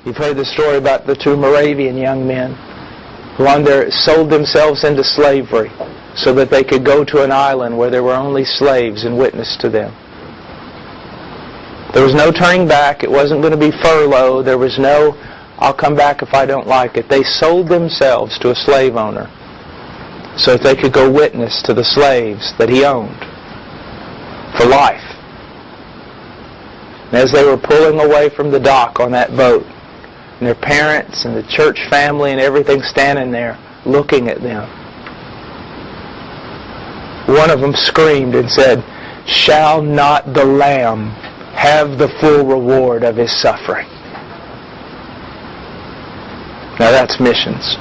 You've heard the story about the two Moravian young men who sold themselves into slavery so that they could go to an island where there were only slaves and witness to them. There was no turning back. It wasn't going to be furlough. There was no, I'll come back if I don't like it. They sold themselves to a slave owner so that they could go witness to the slaves that he owned for life. And as they were pulling away from the dock on that boat, and their parents and the church family and everything standing there looking at them, one of them screamed and said, "Shall not the Lamb have the full reward of His suffering?" Now that's missions.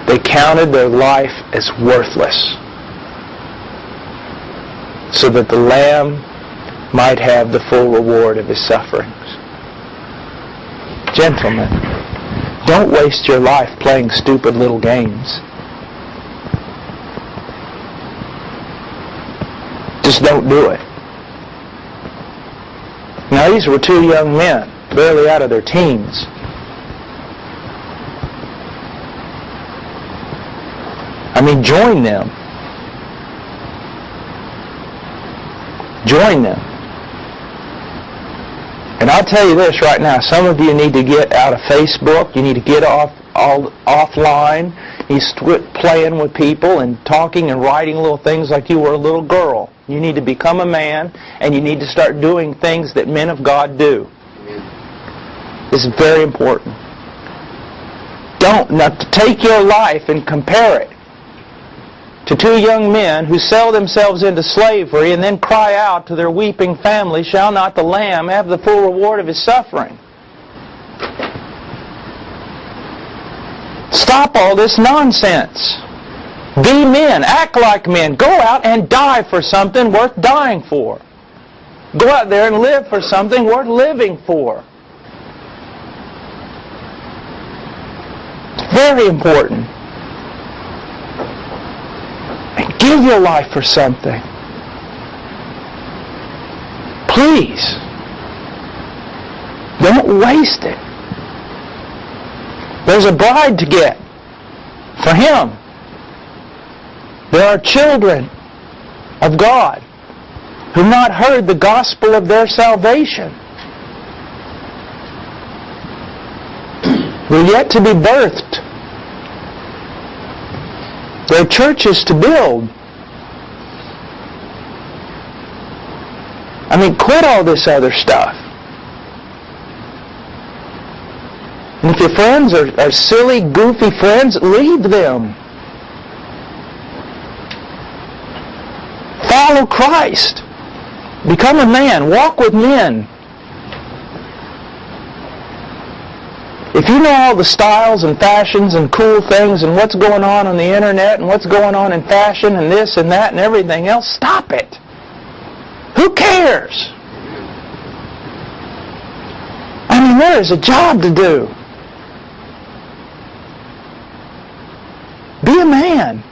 They counted their life as worthless so that the Lamb might have the full reward of His sufferings. Gentlemen, don't waste your life playing stupid little games. Just don't do it. Now these were two young men, barely out of their teens. I mean, join them. Join them. And I'll tell you this right now, some of you need to get out of Facebook, you need to get offline, you quit playing with people and talking and writing little things like you were a little girl. You need to become a man, and you need to start doing things that men of God do. This is very important. Don't take your life and compare it to two young men who sell themselves into slavery and then cry out to their weeping family, "Shall not the Lamb have the full reward of His suffering?" Stop all this nonsense. Be men. Act like men. Go out and die for something worth dying for. Go out there and live for something worth living for. It's very important. And give your life for something. Please. Don't waste it. There's a bride to get for Him. There are children of God who have not heard the gospel of their salvation. They're yet to be birthed. There are churches to build. I mean, quit all this other stuff. And if your friends are silly, goofy friends, leave them. Follow Christ. Become a man. Walk with men. If you know all the styles and fashions and cool things and what's going on the internet and what's going on in fashion and this and that and everything else, stop it. Who cares? I mean, there is a job to do. Be a man.